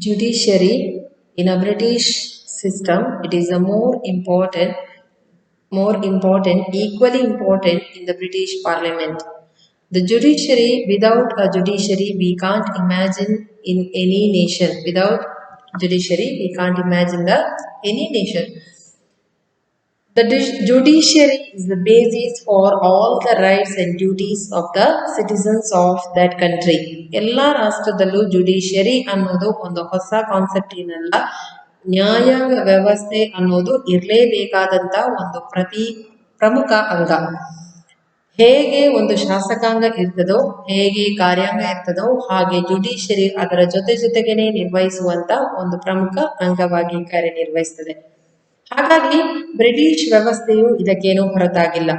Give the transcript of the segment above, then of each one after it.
Judiciary in a British system, it is a equally important in the British Parliament. The judiciary, without a judiciary, we can't imagine in any nation. Without judiciary, we can't imagine any nation. The judiciary is the basis for all the rights and duties of the citizens of that country. ಎಲ್ಲ ರಾಷ್ಟ್ರದಲ್ಲೂ judiciary ಅನ್ನೋದು ಒಂದು ಹೊಸ concept ಏನಲ್ಲ. ನ್ಯಾಯಾಂಗ ವ್ಯವಸ್ಥೆ ಅನ್ನೋದು ಇರಲೇಬೇಕಾದಂತ ಒಂದು ಪ್ರಮುಖ ಅಂಗ. ಹೇಗೆ ಒಂದು ಶಾಸಕಾಂಗ ಇರ್ತದೋ, ಹೇಗೆ ಕಾರ್ಯಾಂಗ ಇರ್ತದೋ, ಹಾಗೆ ಜುಡಿಷಿಯರಿ ಅದರ ಜೊತೆಗೇನೆ ನಿರ್ವಹಿಸುವಂತ ಒಂದು ಪ್ರಮುಖ ಅಂಗವಾಗಿ ಕಾರ್ಯನಿರ್ವಹಿಸ್ತದೆ. ಹಾಗಾಗಿ ಬ್ರಿಟಿಷ್ ವ್ಯವಸ್ಥೆಯು ಇದಕ್ಕೇನು ಹೊರತಾಗಿಲ್ಲ.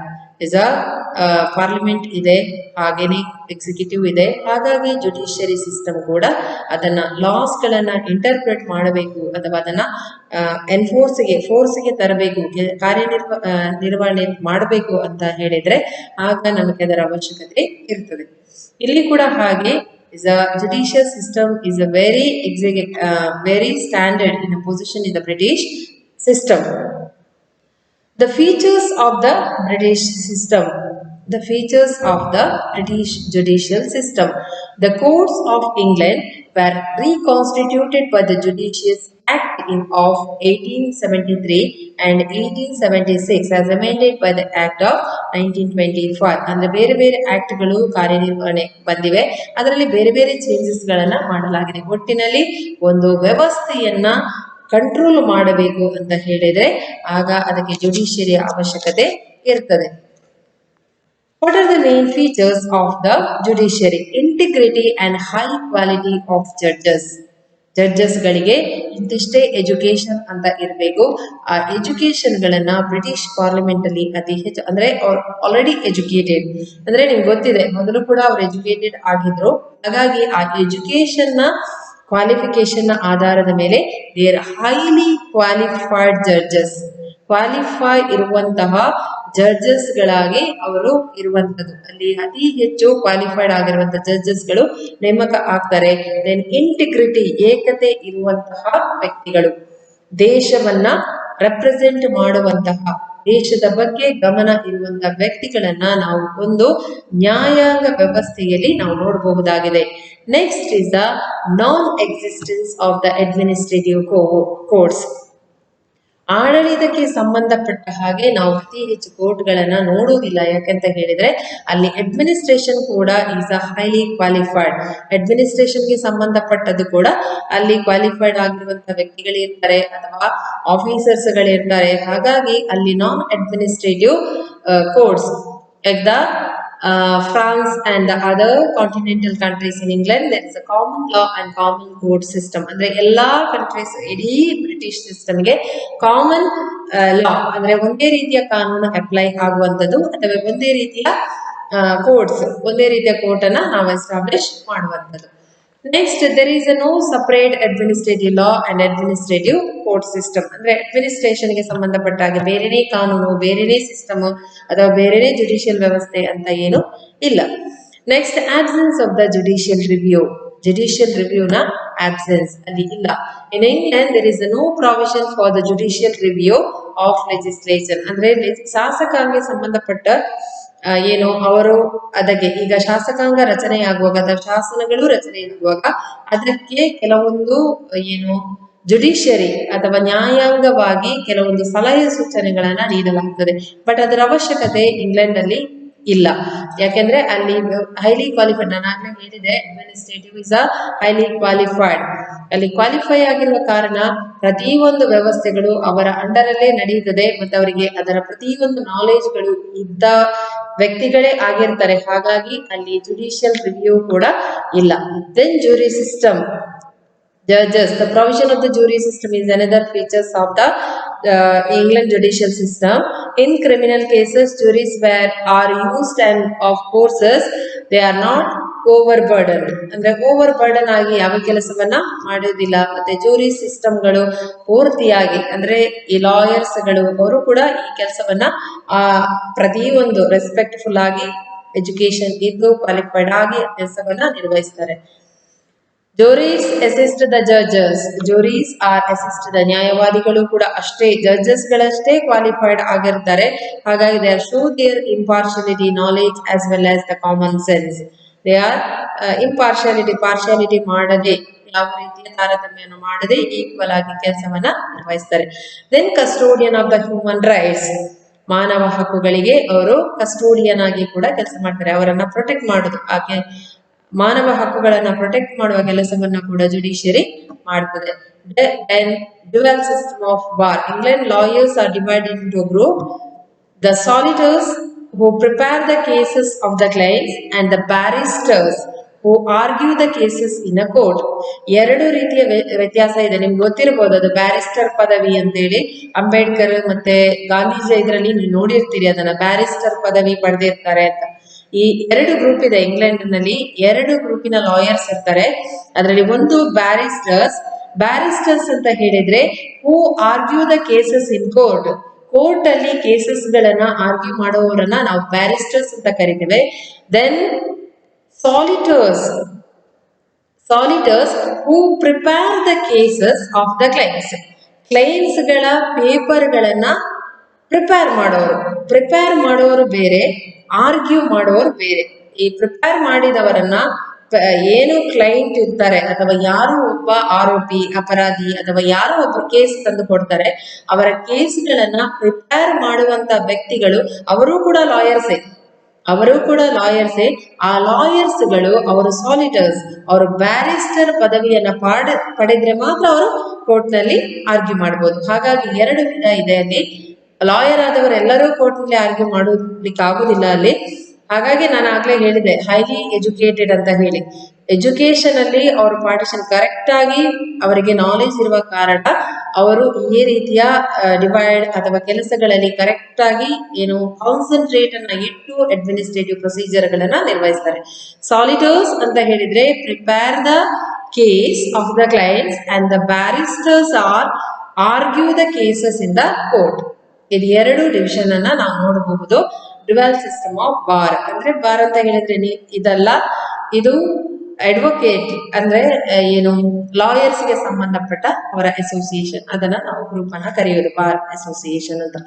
ಪಾರ್ಲಿಮೆಂಟ್ ಇದೆ, ಹಾಗೇನೆ ಎಕ್ಸಿಕ್ಯೂಟಿವ್ ಇದೆ. ಹಾಗಾಗಿ ಜುಡಿಷಿಯರಿ ಸಿಸ್ಟಮ್ ಕೂಡ ಅದನ್ನ ಲಾಸ್ ಗಳನ್ನ ಇಂಟರ್ಪ್ರೆಟ್ ಮಾಡಬೇಕು ಅಥವಾ ಅದನ್ನ ಫೋರ್ಸ್ಗೆ ತರಬೇಕು, ನಿರ್ವಹಣೆ ಮಾಡಬೇಕು ಅಂತ ಹೇಳಿದ್ರೆ ಆಗ ನಮಗೆ ಅದರ ಅವಶ್ಯಕತೆ ಇರ್ತದೆ. ಇಲ್ಲಿ ಕೂಡ ಹಾಗೆ judicial system is a very standard in a position in the British system. The features of the British system. The features of the British judicial system. The courts of England were reconstituted by the Judicious Act of 1873 and 1876 as amended by the Act of 1925. ಅಂದ್ರೆ ಬೇರೆ ಬೇರೆ act ಗಳು ಕಾರ್ಯನಿರ್ವಹಣೆ ಬಂದಿವೆ, ಅದರಲ್ಲಿ ಬೇರೆ ಬೇರೆ changes ಗಳನ್ನ ಮಾಡಲಾಗಿದೆ. ಒಟ್ಟಿನಲ್ಲಿ ಒಂದು ವ್ಯವಸ್ಥೆಯನ್ನ ಕಂಟ್ರೋಲ್ ಮಾಡಬೇಕು ಅಂತ ಹೇಳಿದ್ರೆ ಆಗ ಅದಕ್ಕೆ ಜುಡಿಷಿಯರಿಯ ಅವಶ್ಯಕತೆ ಇರ್ತದೆ. What are the main features of the judiciary? Integrity and high quality of judges. Judges ಗಳಿಗೆ ಇಂತಿಷ್ಟೇ ಎಜುಕೇಶನ್ ಅಂತ ಇರಬೇಕು. ಆ ಎಜುಕೇಶನ್ ಗಳನ್ನ ಬ್ರಿಟಿಷ್ ಪಾರ್ಲಿಮೆಂಟ್ ಅಲ್ಲಿ ಅತಿ ಹೆಚ್ಚು ಅಂದ್ರೆ ಆಲ್ರೆಡಿ ಎಜುಕೇಟೆಡ್ ಅಂದ್ರೆ ನಿಮ್ಗೆ ಗೊತ್ತಿದೆ, ಮೊದಲು ಕೂಡ ಅವ್ರು ಎಜುಕೇಟೆಡ್ ಆಗಿದ್ರು. ಹಾಗಾಗಿ ಆ ಎಜುಕೇಶನ್ ನ ಕ್ವಾಲಿಫಿಕೇಶನ್ ಆಧಾರದ ಮೇಲೆ they are highly qualified judges. Qualify ಇರುವಂತಹ ಜಡ್ಜಸ್ ಗಳಾಗಿ ಅವರು ಇರುವಂತದ್ದು. ಅಲ್ಲಿ ಅತಿ ಹೆಚ್ಚು ಕ್ವಾಲಿಫೈಡ್ ಆಗಿರುವಂತಹ ಜಡ್ಜಸ್ ಗಳು ನೇಮಕ ಆಗ್ತಾರೆ. ದೆನ್ ಇಂಟಿಗ್ರಿಟಿ, ಏಕತೆ ಇರುವಂತಹ ವ್ಯಕ್ತಿಗಳು, ದೇಶವನ್ನ ರೆಪ್ರೆಸೆಂಟ್ ಮಾಡುವಂತಹ, ದೇಶದ ಬಗ್ಗೆ ಗಮನ ಇರುವಂತಹ ವ್ಯಕ್ತಿಗಳನ್ನ ನಾವು ಒಂದು ನ್ಯಾಯಾಂಗ ವ್ಯವಸ್ಥೆಯಲ್ಲಿ ನಾವು ನೋಡಬಹುದಾಗಿದೆ. Next is the non existence of the administrative courts. ಆಡಳಿತಕ್ಕೆ ಸಂಬಂಧಪಟ್ಟ ಹಾಗೆ ನಾವು ಅತಿ ಹೆಚ್ಚು ಕೋರ್ಟ್ಗಳನ್ನ ನೋಡುವುದಿಲ್ಲ. ಯಾಕಂತ ಹೇಳಿದ್ರೆ ಅಲ್ಲಿ ಅಡ್ಮಿನಿಸ್ಟ್ರೇಷನ್ ಕೂಡ ಈಸ್ ಅ ಹೈಲಿ ಕ್ವಾಲಿಫೈಡ್. ಅಡ್ಮಿನಿಸ್ಟ್ರೇಷನ್ಗೆ ಸಂಬಂಧಪಟ್ಟದ್ದು ಕೂಡ ಅಲ್ಲಿ ಕ್ವಾಲಿಫೈಡ್ ಆಗಿರುವಂತಹ ವ್ಯಕ್ತಿಗಳಿರ್ತಾರೆ ಅಥವಾ ಆಫೀಸರ್ಸ್ ಗಳಿರ್ತಾರೆ. ಹಾಗಾಗಿ ಅಲ್ಲಿ non administrative courts like the France and the other continental countries in England, there is a common law and common court system. ಅಂದ್ರೆ ಎಲ್ಲಾ ಕಂಟ್ರೀಸ್, ಇಡೀ ಬ್ರಿಟಿಷ್ ಸಿಸ್ಟಮ್ಗೆ ಕಾಮನ್ ಲಾ ಅಂದ್ರೆ ಒಂದೇ ರೀತಿಯ ಕಾನೂನು ಅಪ್ಲೈ ಆಗುವಂತದ್ದು ಅಥವಾ ಒಂದೇ ರೀತಿಯ ಕೋರ್ಟ್ಸ್, ಒಂದೇ ರೀತಿಯ ಕೋರ್ಟ್ ಅನ್ನ ನಾವು ಎಸ್ಟಾಬ್ಲಿಷ್ ಮಾಡುವಂತದ್ದು. Next, there is no separate administrative law and administrative court system. ಅಂದ್ರೆ ಅಡ್ಮಿನಿಸ್ಟ್ರೇಷನ್ ಗೆ ಸಂಬಂಧಪಟ್ಟ ಹಾಗೆ ಬೇರೆನೇ ಕಾನೂನು, ಬೇರೆನೇ ಸಿಸ್ಟಮ್ ಅಥವಾ ಬೇರೆನೇ ಜುಡಿಷಿಯಲ್ ವ್ಯವಸ್ಥೆ ಅಂತ ಏನು ಇಲ್ಲ. Next, absence of the judicial review. Judicial review ನ ಆಬ್ಸೆನ್ಸ್ ಅಲ್ಲಿ ಇಲ್ಲ. In England there is no provision for the judicial review of legislation. ಅಂದ್ರೆ ಶಾಸಕಾಂಗಕ್ಕೆ ಸಂಬಂಧಪಟ್ಟ ಏನು ಅವರು ಅದಕ್ಕೆ ಈಗ ಶಾಸಕಾಂಗ ರಚನೆ ಆಗುವಾಗ ಅಥವಾ ಶಾಸನಗಳು ರಚನೆ ಆಗುವಾಗ ಅದಕ್ಕೆ ಕೆಲವೊಂದು ಏನು ಜುಡಿಷಿಯರಿ ಅಥವಾ ನ್ಯಾಯಾಂಗವಾಗಿ ಕೆಲವೊಂದು ಸಲಹೆ ಸೂಚನೆಗಳನ್ನ ನೀಡಲಾಗುತ್ತದೆ. ಬಟ್ ಅದರ ಅವಶ್ಯಕತೆ ಇಂಗ್ಲೆಂಡ್ ಅಲ್ಲಿ ಇಲ್ಲ. ಯಾಕೆಂದ್ರೆ ಅಲ್ಲಿ ಹೈಲಿ ಕ್ವಾಲಿಫೈಡ್, ನಾನು ಆಗ್ಲೇ ಹೇಳಿದೆ administrative is a highly qualified. ಅಲ್ಲಿ ಕ್ವಾಲಿಫೈ ಆಗಿರುವ ಕಾರಣ ಪ್ರತಿಯೊಂದು ವ್ಯವಸ್ಥೆಗಳು ಅವರ ಅಂಡರ್ ಅಲ್ಲೇ ನಡೆಯುತ್ತದೆ ಮತ್ತು ಅವರಿಗೆ ಅದರ ಪ್ರತಿಯೊಂದು ನಾಲೆಜ್ಗಳು ಇದ್ದ ವ್ಯಕ್ತಿಗಳೇ ಆಗಿರ್ತಾರೆ. ಹಾಗಾಗಿ ಅಲ್ಲಿ ಜುಡಿಷಿಯಲ್ ರಿವ್ಯೂ ಕೂಡ ಇಲ್ಲ. Then jury system. Judges. The provision of the jury system is another features of the England judicial system. In criminal cases, juries are used and of courses they are not overburdened. ಅಂದ್ರೆ over burden ಆಗಿ ಯಾವ ಕೆಲಸವನ್ನ ಮಾಡೋದಿಲ್ಲ. ಮತ್ತೆ jury ಸಿಸ್ಟಮ್ಗಳು ಪೂರ್ತಿಯಾಗಿ ಅಂದ್ರೆ ಈ ಲಾಯರ್ಸ್ ಗಳು ಅವರು ಕೂಡ ಈ ಕೆಲಸವನ್ನ ಪ್ರತಿಯೊಂದು ರೆಸ್ಪೆಕ್ಟ್ಫುಲ್ ಆಗಿ ಎಜುಕೇಶನ್ ಇದ್ದು ಕ್ವಾಲಿಫೈಡ್ ಆಗಿ ಕೆಲಸವನ್ನ ನಿರ್ವಹಿಸ್ತಾರೆ. Juries assist the judges. Juries are assist the ನ್ಯಾಯವಾದಿಗಳು ಕೂಡ ಅಷ್ಟೇ ಜಡ್ಜಸ್ ಗಳಷ್ಟೇ ಕ್ವಾಲಿಫೈಡ್ ಆಗಿರ್ತಾರೆ. ಹಾಗಾಗಿ they are show their impartiality knowledge as well as the common sense. They are partiality ಮಾಡದೆ, ಯಾವ ರೀತಿಯ ತಾರತಮ್ಯವನ್ನು ಮಾಡದೆ ಈಕ್ವಲ್ ಆಗಿ ಕೆಲಸವನ್ನ ನಿರ್ವಹಿಸ್ತಾರೆ. Then custodian of the human rights. ಮಾನವ ಹಕ್ಕುಗಳಿಗೆ ಅವರು ಕಸ್ಟೋಡಿಯನ್ ಆಗಿ ಕೂಡ ಕೆಲಸ ಮಾಡ್ತಾರೆ. ಅವರನ್ನ ಪ್ರೊಟೆಕ್ಟ್ ಮಾಡೋದು, ಆಕೆ ಮಾನವ ಹಕ್ಕುಗಳನ್ನ ಪ್ರೊಟೆಕ್ಟ್ ಮಾಡುವ ಕೆಲಸವನ್ನ ಕೂಡ ಜುಡಿಷಿಯರಿ ಮಾಡ್ತದೆ. Then dual system of bar. England lawyers are divided into a group: the solicitors who prepare the cases of the clients and the barristers who argue the cases in a court. ಎರಡು ರೀತಿಯ ವ್ಯತ್ಯಾಸ ಇದೆ, ನಿಮ್ಗೆ ಗೊತ್ತಿರಬಹುದು. ಅದು barrister ಪದವಿ ಅಂತೇಳಿ ಅಂಬೇಡ್ಕರ್ ಮತ್ತೆ ಗಾಂಧೀಜಿ ಇದರಲ್ಲಿ ನೀವು ನೋಡಿರ್ತೀರಿ, ಅದನ್ನ ಬ್ಯಾರಿಸ್ಟರ್ ಪದವಿ ಪಡೆದಿರ್ತಾರೆ ಅಂತ. ಈ ಎರಡು ಗ್ರೂಪ್ ಇದೆ ಇಂಗ್ಲೆಂಡ್ ನಲ್ಲಿ. ಎರಡು ಗ್ರೂಪಿನ ಲಾಯರ್ಸ್ ಇರ್ತಾರೆ. ಅದರಲ್ಲಿ ಒಂದು ಬ್ಯಾರಿಸ್ಟರ್ಸ್ ಅಂತ ಹೇಳಿದ್ರೆ who argue the cases in court. Court ಅಲ್ಲಿ ಕೇಸಸ್ ಗಳನ್ನ ಆರ್ಗ್ಯೂ ಮಾಡುವವರನ್ನ ನಾವು ಬ್ಯಾರಿಸ್ಟರ್ಸ್ ಅಂತ ಕರಿತೇವೆ. Then solicitors who prepare the cases of the clients ಗಳ ಪೇಪರ್ ಗಳನ್ನ ಪ್ರಿಪೇರ್ ಮಾಡೋರು ಬೇರೆ, ಆರ್ಗ್ಯೂ ಮಾಡೋರು ಬೇರೆ. ಈ ಪ್ರಿಪೇರ್ ಮಾಡಿದವರನ್ನ ಏನು ಕ್ಲೈಂಟ್ ಇರ್ತಾರೆ ಅಥವಾ ಯಾರು ಒಬ್ಬ ಆರೋಪಿ, ಅಪರಾಧಿ ಅಥವಾ ಯಾರೋ ಒಬ್ಬರು ಕೇಸ್ ತಂದು ಕೊಡ್ತಾರೆ, ಅವರ ಕೇಸ್ಗಳನ್ನ ಪ್ರಿಪೇರ್ ಮಾಡುವಂತ ವ್ಯಕ್ತಿಗಳು ಅವರು ಕೂಡ ಲಾಯರ್ಸೇ. ಆ ಲಾಯರ್ಸ್ಗಳು ಅವರು ಸಾಲಿಟರ್ಸ್, ಅವರು ಬ್ಯಾರಿಸ್ಟರ್ ಪದವಿಯನ್ನ ಪಡೆದ್ರೆ ಮಾತ್ರ ಅವರು ಕೋರ್ಟ್ ನಲ್ಲಿ ಆರ್ಗ್ಯೂ ಮಾಡಬಹುದು. ಹಾಗಾಗಿ ಎರಡು ವಿಧ ಇದೆ ಅಲ್ಲಿ. ಲಾಯರ್ ಆದವರು ಎಲ್ಲರೂ ಕೋರ್ಟ್ ನಲ್ಲಿ ಆರ್ಗ್ಯೂ ಮಾಡೋದಕ್ಕೆ ಆಗುದಿಲ್ಲ ಅಲ್ಲಿ. ಹಾಗಾಗಿ ನಾನು ಆಗ್ಲೇ ಹೇಳಿದೆ ಹೈಲಿ ಎಜುಕೇಟೆಡ್ ಅಂತ ಹೇಳಿ. ಎಜುಕೇಶನ್ ಅಲ್ಲಿ ಅವ್ರ ಪಾರ್ಟಿಷನ್ ಕರೆಕ್ಟ್ ಆಗಿ ಅವರಿಗೆ ನಾಲೆಜ್ ಇರುವ ಕಾರಣ ಅವರು ಈ ರೀತಿಯ ಡಿವೈಡ್ ಅಥವಾ ಕೆಲಸಗಳಲ್ಲಿ ಕರೆಕ್ಟ್ ಆಗಿ ಕಾನ್ಸಂಟ್ರೇಟ್ ಅನ್ನ ಇಟ್ಟು ಅಡ್ಮಿನಿಸ್ಟ್ರೇಟಿವ್ ಪ್ರೊಸೀಜರ್ ಗಳನ್ನ ನಿರ್ವಹಿಸ್ತಾರೆ. ಸಾಲಿಟರ್ಸ್ ಅಂತ ಹೇಳಿದ್ರೆ prepare the case of the clients and the barristers argue the cases in the court. ಇದು ಎರಡು ಡಿವಿಷನ್ ಅನ್ನ ನಾವು ನೋಡಬಹುದು. ಡ್ಯುಯಲ್ ಸಿಸ್ಟಮ್ ಆಫ್ ಬಾರ್ ಅಂದ್ರೆ ಬಾರ್ ಅಂತ ಹೇಳಿದ್ರೆ ಇದಲ್ಲ, ಇದು ಅಡ್ವೊಕೇಟ್ ಅಂದ್ರೆ ಲಾಯರ್ಸ್ ಗೆ ಸಂಬಂಧಪಟ್ಟ ಅವರ ಅಸೋಸಿಯೇಷನ್, ಅದನ್ನ ನಾವು ಗ್ರೂಪ್ ಅನ್ನ ಕರೆಯೋದು ಬಾರ್ ಅಸೋಸಿಯೇಷನ್ ಅಂತ.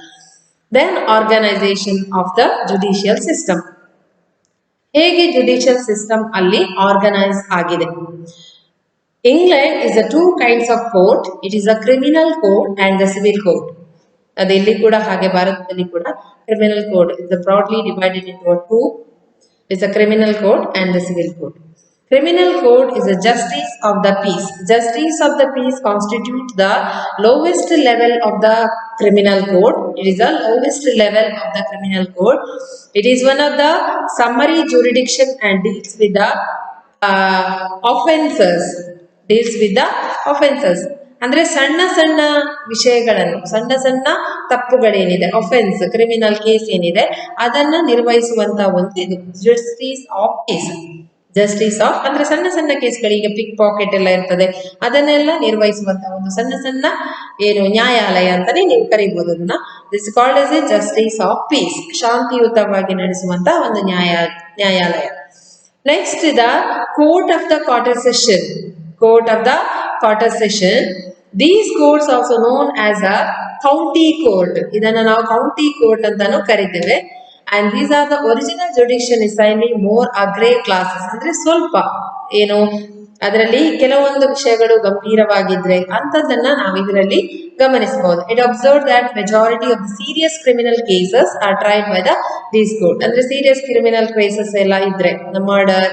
Then organisation of the judicial system. ಹೇಗೆ ಜುಡಿಷಿಯಲ್ ಸಿಸ್ಟಮ್ ಅಲ್ಲಿ ಆರ್ಗನೈಸ್ ಆಗಿದೆ? England is a two kinds of court. It is a criminal court and the civil court. ಅದು ಇಲ್ಲಿ ಕೂಡ ಹಾಗೆ, ಭಾರತದಲ್ಲಿ ಕೂಡ criminal code is broadly divided into two. It's a criminal code and the civil code. Criminal code is a justice of the peace. Justice of the peace constitutes the lowest level of the criminal code. It is the lowest level of the criminal code. It is one of the summary jurisdiction and deals with the offenses. ಅಂದ್ರೆ ಸಣ್ಣ ಸಣ್ಣ ವಿಷಯಗಳನ್ನು, ಸಣ್ಣ ತಪ್ಪುಗಳೇನಿದೆ, offence, criminal case ಏನಿದೆ ಅದನ್ನ ನಿರ್ವಹಿಸುವಂತ ಒಂದು ಇದು justice of ಅಂದ್ರೆ ಸಣ್ಣ ಕೇಸ್ಗಳಿಗೆ ಪಿಕ್ ಪಾಕೆಟ್ ಎಲ್ಲ ಇರ್ತದೆ, ಅದನ್ನೆಲ್ಲ ನಿರ್ವಹಿಸುವಂತ ಒಂದು ಸಣ್ಣ ನ್ಯಾಯಾಲಯ ಅಂತಾನೆ ನೀವು ಕರೀಬಹುದು ಅದನ್ನ. This called as A justice of piece. ಶಾಂತಿಯುತವಾಗಿ ನಡೆಸುವಂತ ಒಂದು ನ್ಯಾಯಾಲಯ. Next the court of the quarter session. These courts also known as a county court. ಇದನ್ನ ನಾವು ಕೌಂಟಿ ಕೋರ್ಟ್ ಅಂತಾನು ಕರಿತೇವೆ. And these are the original judicial assigned more agree classes. ಅಂದ್ರೆ ಸ್ವಲ್ಪ ಅದರಲ್ಲಿ ಕೆಲವೊಂದು ವಿಷಯಗಳು ಗಂಭೀರವಾಗಿದ್ರೆ ಅಂತದನ್ನ ನಾವು ಇದರಲ್ಲಿ ಗಮನಿಸಬಹುದು. It observed that majority of the serious criminal cases are tried by these court. ಅಂದ್ರೆ ಸೀರಿಯಸ್ ಕ್ರಿಮಿನಲ್ ಕೇಸಸ್ ಎಲ್ಲ ಇದ್ರೆ, ಮರ್ಡರ್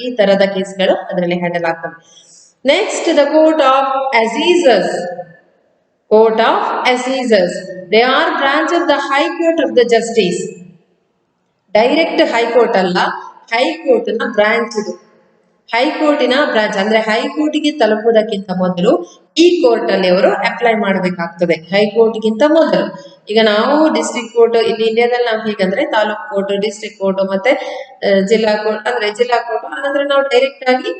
ಈ ತರದ ಕೇಸ್ಗಳು ಅದರಲ್ಲಿ ಹ್ಯಾಂಡಲ್ ಆಗ್ತವೆ. Next, the court of assizes. They are branch of the high court of the justice. Direct high court ಅಲ್ಲ, high court ನ ಬ್ರಾಂಚ್ ಇದು. ಹೈಕೋರ್ಟಿನ ಬ್ರಾಂಚ್ ಅಂದ್ರೆ ಹೈಕೋರ್ಟ್ಗೆ ತಲುಪುವುದಕ್ಕಿಂತ ಮೊದಲು ಈ ಕೋರ್ಟ್ ಅಲ್ಲಿ ಅವರು ಅಪ್ಲೈ ಮಾಡಬೇಕಾಗ್ತದೆ. ಹೈಕೋರ್ಟ್ಗಿಂತ ಮೊದಲು ಈಗ ನಾವು ಡಿಸ್ಟ್ರಿಕ್ಟ್ ಕೋರ್ಟ್ ಇಲ್ಲಿ ಇಂಡಿಯಾದಲ್ಲಿ ನಾವು ಹೇಗಂದ್ರೆ ತಾಲೂಕ್ ಕೋರ್ಟ್, ಡಿಸ್ಟ್ರಿಕ್ಟ್ ಕೋರ್ಟ್ ಮತ್ತೆ ಜಿಲ್ಲಾ ಕೋರ್ಟ್ ಅಂದ್ರೆ ನಾವು ಡೈರೆಕ್ಟ್ ಆಗಿ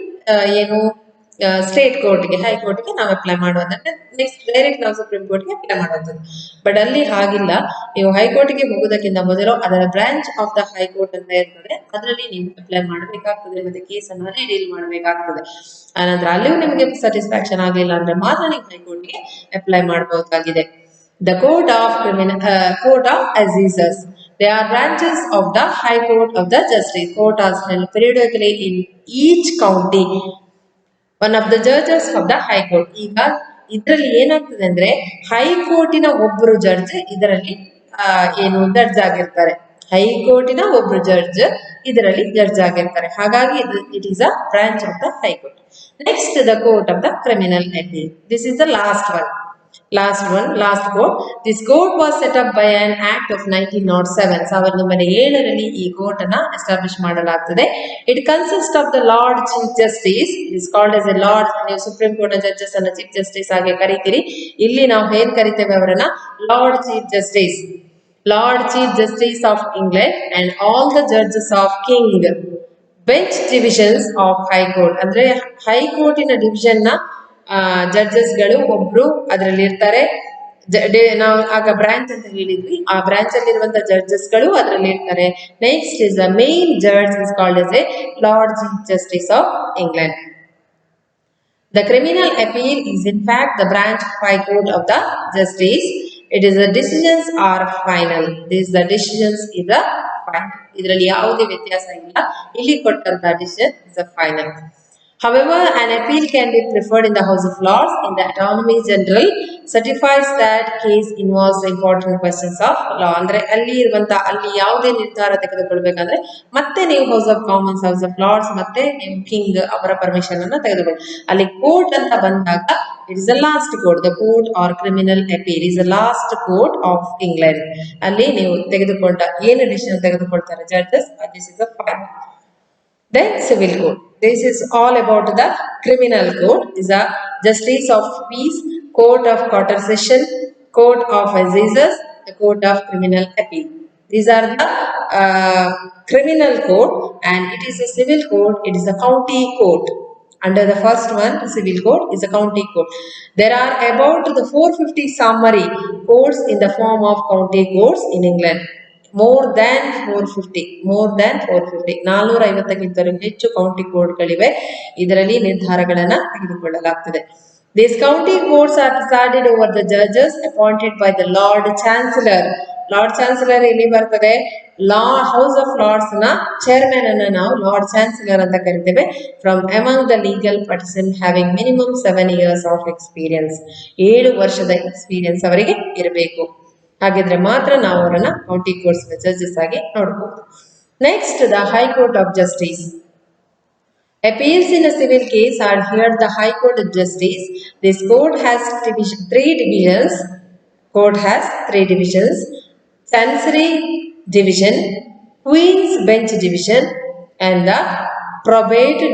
ಸ್ಟೇಟ್ ಕೋರ್ಟ್ಗೆ ಹೈಕೋರ್ಟ್ಗೆ ನಾವು ಅಪ್ಲೈ ಮಾಡುವಂದ್ರೆ ನೆಕ್ಸ್ಟ್ ಡೈರೆಕ್ಟ್ ನಾವು ಸುಪ್ರೀಂ ಕೋರ್ಟ್ಗೆ ಅಪ್ಲೈ ಮಾಡುವಂಥದ್ದು. ಬಟ್ ಅಲ್ಲಿ ಹಾಗಿಲ್ಲ, ನೀವು ಹೈಕೋರ್ಟ್ಗೆ ಹೋಗೋದಕ್ಕಿಂತ ಮೊದಲು ಅದರ ಬ್ರಾಂಚ್ ಆಫ್ ದ ಹೈಕೋರ್ಟ್ ಅಂತ ಇರ್ತದೆ, ಅದರಲ್ಲಿ ನೀವು ಅಪ್ಲೈ ಮಾಡಬೇಕಾಗ್ತದೆ, ಮತ್ತೆ ಕೇಸನ್ನು ಅಲ್ಲಿ ಡೀಲ್ ಮಾಡಬೇಕಾಗ್ತದೆ. ಆನಂತರ ಅಲ್ಲಿಯೂ ನಿಮಗೆ ಸ್ಯಾಟಿಸ್ಫ್ಯಾಕ್ಷನ್ ಆಗಲಿಲ್ಲ ಅಂದ್ರೆ ಮಾತ್ರ ನೀವು ಹೈಕೋರ್ಟ್ಗೆ ಅಪ್ಲೈ ಮಾಡಬಹುದಾಗಿದೆ. The Court of Court of Assizes. They are branches of the High Court of the Justice. Court is held periodically in each county. One of the judges of the High Court. ಈಗ ಇದರಲ್ಲಿ ಏನಾಗ್ತದೆ ಅಂದ್ರೆ ಹೈಕೋರ್ಟಿನ ಒಬ್ಬರು judge ಇದರಲ್ಲಿ ಏನು judge ಆಗಿರ್ತಾರೆ. ಹೈಕೋರ್ಟಿನ ಒಬ್ರು judge ಇದರಲ್ಲಿ ಜಡ್ಜ್ ಆಗಿರ್ತಾರೆ. ಹಾಗಾಗಿ it is a branch of the high court. Next the court of the criminal appeal. This is the last last court. This court was set up by an act of 1907. 1907ರಲ್ಲಿ ಈ court ಅನ್ನ establish ಮಾಡಲಾಗ್ತದೆ. It consists of the Lord Chief Justice. It is called as a Lord. ನೀವು supreme court judges ಅನ್ನ chief justice ಆಗಿ ಕರೀತೀರಿ. ಇಲ್ಲಿ ನಾವು ಏನ್ ಕರಿತೇವೆ ಅವರನ್ನ lord chief justice. Lord Chief Justice of England and all the judges of King. Bench divisions of High Court. ಅಂದ್ರೆ ಹೈಕೋರ್ಟಿನ division ನ ಜಡ್ಜಸ್ ಗಳು ಒಬ್ರು ಅದರಲ್ಲಿ ಇರ್ತಾರೆ. ನಾವು ಆಗ ಬ್ರಾಂಚ್ ಅಂತ ಹೇಳಿದ್ವಿ, ಆ ಬ್ರಾಂಚ್ ಅಲ್ಲಿ ಇರುವಂತಹ ಜಡ್ಜಸ್ ಗಳು ಅದರಲ್ಲಿ ಇರ್ತಾರೆ. Next is the main judge is called as A lord chief justice of England. The criminal appeal is in fact the branch of High Court of the Justice. It is the decisions are final. This the decisions is the final. ಇದರಲ್ಲಿ ಯಾವುದೇ ವ್ಯತ್ಯಾಸ ಇಲ್ಲ. ಇಲ್ಲಿ ಕೊಟ್ಟಂತ decision is the final. However, an appeal can be preferred in the House of Lords in the Attorney General certifies that case involves important questions of law. ಅಂದ್ರೆ ಅಲ್ಲಿ ಯಾವುದೇ ನಿರ್ಧಾರ ತೆಗೆದುಕೊಳ್ಬೇಕಂದ್ರೆ ಮತ್ತೆ ನೀವು House of Commons, House of Lords ಮತ್ತೆ ನೀವು king ಅವರ ಪರ್ಮಿಷನ್ ಅನ್ನ ತೆಗೆದುಕೊಳ್ಳಿ. ಅಲ್ಲಿ ಕೋರ್ಟ್ ಅಂತ ಬಂದಾಗ it is the last court. The court are criminal appeal is the last court of England. ಅಲ್ಲಿ ನೀವು ತೆಗೆದುಕೊಂಡ ಏನು ಡಿಸಿಷನ್ ತೆಗೆದುಕೊಳ್ತಾರೆ judges, this is the final. Then civil court. This is all about the criminal court. Is a justice of peace, court of quarter session, court of assizes, the court of criminal appeal. These are the criminal court, and it is a civil court. It is a county court. Under the first one, civil court is a county court. There are about the 450 summary courts in the form of county courts in England. More than 450. 450ಕ್ಕಿಂತಲೂ ಹೆಚ್ಚು county ಕೋರ್ಟ್ಗಳಿವೆ. ಇದರಲ್ಲಿ ನಿರ್ಧಾರಗಳನ್ನ ತೆಗೆದುಕೊಳ್ಳಲಾಗ್ತದೆ. These county courts are presided over the judges appointed by the Lord Chancellor. Lord chancellor ಇಲ್ಲಿ ಬರ್ತದೆ. House of Lord's ನ chairman ಅನ್ನ ನಾವು lord chancellor ಅಂತ ಕರಿತೇವೆ. From among the legal person having minimum 7 years of experience. 7 ವರ್ಷದ experience ಅವರಿಗೆ ಇರಬೇಕು. ಹಾಗಿದ್ರೆ ಮಾತ್ರ ನಾವು ಅವರನ್ನ ಕೌಂಟಿ ಕೋರ್ಟ್ಸ್ ಜಡ್ಜಸ್ ಆಗಿ ನೋಡಬಹುದು. Next the high court of justice. Appeals in a civil case are heard the High Court of Justice. This court has three divisions. Chancery Division, Queen's Bench Division, and the Probate,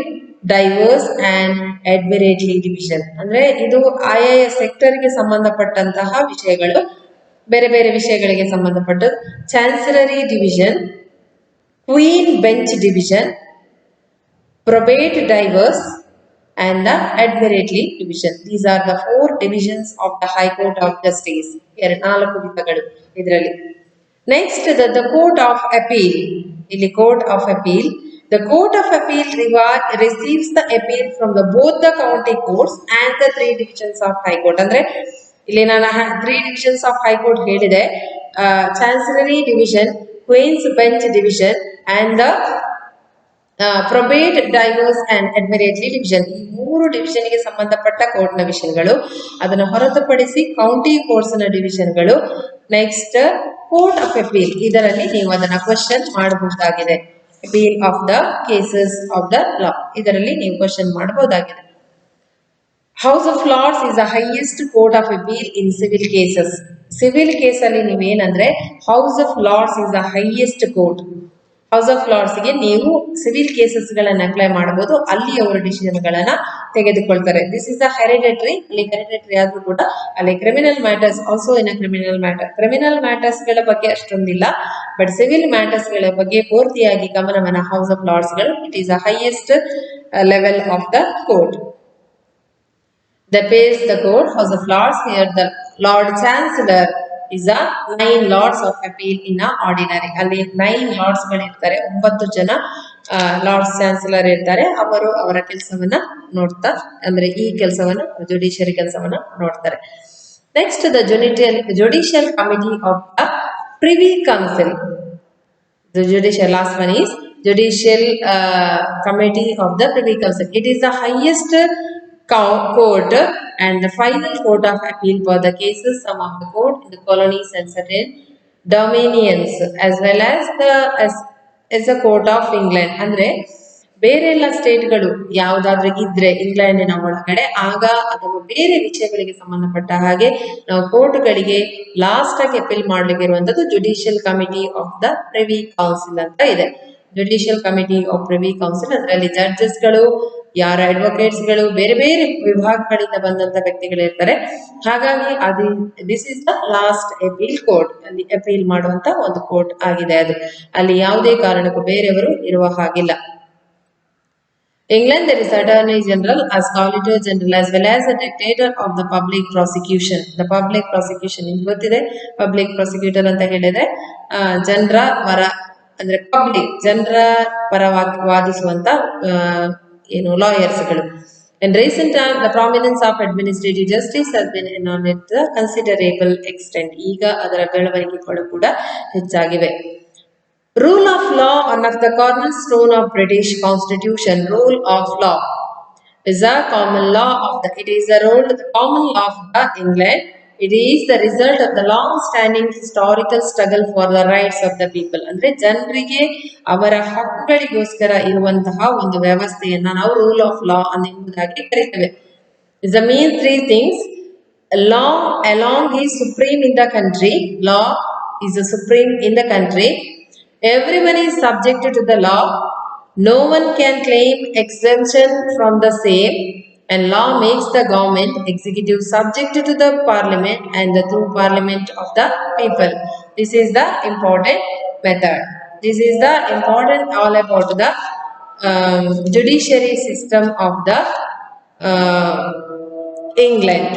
Divorce and Admiralty Division. ಅಂದ್ರೆ ಇದು ಆಯಾಯ ಸೆಕ್ಟರ್ಗೆ ಸಂಬಂಧಪಟ್ಟಂತಹ ವಿಷಯಗಳು, ಬೇರೆ ಬೇರೆ ವಿಷಯಗಳಿಗೆ ಸಂಬಂಧಪಟ್ಟದ್ದು. Chancery Division, Queen Bench Division, probate, divorce and the admiralty division. These are the 4 divisions of the High Court of Justice. 4 ವಿಧಗಳು ಇದರಲ್ಲಿ. Next the Court of Appeal. ಇಲ್ಲಿ Court of Appeal. The Court of Appeal receives the appeal from both the county courts and the 3 divisions of High Court. ಅಂದ್ರೆ ಇಲ್ಲಿ ನಾನು 3 divisions of High Court ಹೇಳಿದೆ. Chancery Division, Queen's Bench Division and the probate, divorce and admiralty division. ಈ 3 ಡಿವಿಷನ್ಗೆ ಸಂಬಂಧಪಟ್ಟ court ನ ವಿಷಯಗಳು. ಅದನ್ನು ಹೊರತುಪಡಿಸಿ ಕೌಂಟಿ ಕೋರ್ಟ್ಸ್ ನ ಡಿವಿಷನ್ಗಳು. Next court of appeal. ಇದರಲ್ಲಿ ನೀವು ಅದನ್ನ ಕ್ವೆಶ್ಚನ್ ಮಾಡಬಹುದಾಗಿದೆ. Appeal of the cases of the law, ಇದರಲ್ಲಿ ನೀವು ಕ್ವೆಶ್ಚನ್ ಮಾಡಬಹುದಾಗಿದೆ. House of Lords is the highest court of appeal in civil cases. Civil case ಅಲ್ಲಿ ನೀವೇನಂದ್ರೆ House of Lords is the highest court. House of Lords ಗೆ ನೀವು civil cases ಗಳನ್ನ apply ಮಾಡಬಹುದು. ಅಲ್ಲಿ ಅವರು ಡಿಸಿಷನ್ ಗಳನ್ನ ತೆಗೆದುಕೊಳ್ತಾರೆ. This is the hereditary. ಅಲ್ಲಿ ಹೆರಿಡಿಟರಿ ಆದ್ರೂ ಕೂಡ ಅಲ್ಲಿ criminal matters also in criminal matter. Criminal matters ಗಳ ಬಗ್ಗೆ ಅಷ್ಟೊಂದಿಲ್ಲ, ಬಟ್ ಸಿವಿಲ್ ಮ್ಯಾಟರ್ಸ್ ಗಳ ಬಗ್ಗೆ ಪೂರ್ತಿಯಾಗಿ ಗಮನವನ್ನ ಹೌಸ್ ಆಫ್ ಲಾರ್ಡ್ಸ್ ಗಳು. It is the highest level of the court. They pays the court House of Lords. Here the Lord Chancellor is a 9 Lords of Appeal in a ordinary. ಅಲ್ಲಿ 9 Lords ಗಳಿರ್ತಾರೆ, 9 ಜನ Lord's chancellor ಇರ್ತಾರೆ. ಅವರು ಅವರ ಕೆಲಸವನ್ನ ನೋಡ್ತಾ, ಅಂದ್ರೆ ಈ ಕೆಲಸವನ್ನ ಜುಡಿಷಿಯರಿ ಕೆಲಸವನ್ನ ನೋಡ್ತಾರೆ. Next the Judicial Committee of the Privy Council. The judicial last one is judicial committee of the Privy Council. It is the highest court and the final court of appeal for the cases among the court in the colonies and certain dominions, as well as the court of England. ಅಂದ್ರೆ ಬೇರೆ ಎಲ್ಲ ಸ್ಟೇಟ್ಗಳು ಯಾವುದಾದ್ರೂ ಇದ್ರೆ ಇಂಗ್ಲೆಂಡಿನ ಒಳಗಡೆ, ಆಗ ಅಥವಾ ಬೇರೆ ವಿಷಯಗಳಿಗೆ ಸಂಬಂಧಪಟ್ಟ ಹಾಗೆ ನಾವು ಕೋರ್ಟ್ಗಳಿಗೆ ಲಾಸ್ಟ್ ಆಗಿ ಅಪೀಲ್ ಮಾಡ್ಲಿಕ್ಕೆ ಇರುವಂತದ್ದು Judicial Committee of the Privy Council ಅಂತ ಇದೆ. Judicial Committee of Privy Council ಅದರಲ್ಲಿ ಜಡ್ಜಸ್ಗಳು, ಯಾರ ಅಡ್ವೊಕೇಟ್ಸ್ಗಳು, ಬೇರೆ ಬೇರೆ ವಿಭಾಗಗಳಿಂದ ಬಂದಂತ ವ್ಯಕ್ತಿಗಳಿರ್ತಾರೆ. ಹಾಗಾಗಿ ಅದು this is the last appeal court. ಅಲ್ಲಿ ಅಪೀಲ್ ಮಾಡುವಂತ ಒಂದು ಕೋರ್ಟ್ ಆಗಿದೆ ಅದು. ಅಲ್ಲಿ ಯಾವುದೇ ಕಾರಣಕ್ಕೂ ಬೇರೆಯವರು ಇರುವ ಹಾಗಿಲ್ಲ. England, there is Attorney General as Solicitor General as well as the Dictator of the Public Prosecution. The Public Prosecution ನಿಮ್ಗೆ ಗೊತ್ತಿದೆ, Public Prosecutor ಅಂತ ಹೇಳಿದ್ರೆ ಜನರ ಪರ, ಅಂದ್ರೆ ಪಬ್ಲಿಕ್ ಜನರ ಪರವಾಗಿ ವಾದಿಸುವಂತ ಏನು ಲಾಯರ್ಸ್ಗಳು. In recent time, the prominence of administrative justice has been enhanced to a considerable extent. ಈಗ ಅದರ ಬೆಳವಣಿಗೆಗಳು ಕೂಡ ಹೆಚ್ಚಾಗಿವೆ. Rule of law, one of the cornerstone of British Constitution. Rule of law is a common law of the. It is a rule, the common law of the England. It is the result of the long-standing historical struggle for the rights of the people. ಅಂದ್ರೆ ಜನರಿಗೆ ಅವರ ಹಕ್ಕುಗಳಿಗೋಸ್ಕರ ಇರುವಂತಹ ಒಂದು ವ್ಯವಸ್ಥೆಯನ್ನ ನಾವು rule of law ಅನ್ನುವುದಾಗಿ ಕರೀತೇವೆ. Is the main three things. Law along is supreme in the country. Law is the supreme in the country. Everyone is subject to the law. No one can claim exemption from the same. And law makes the government executive subject to the parliament and the through parliament of the people. This is the important method. This is the important all about the judiciary system of the England.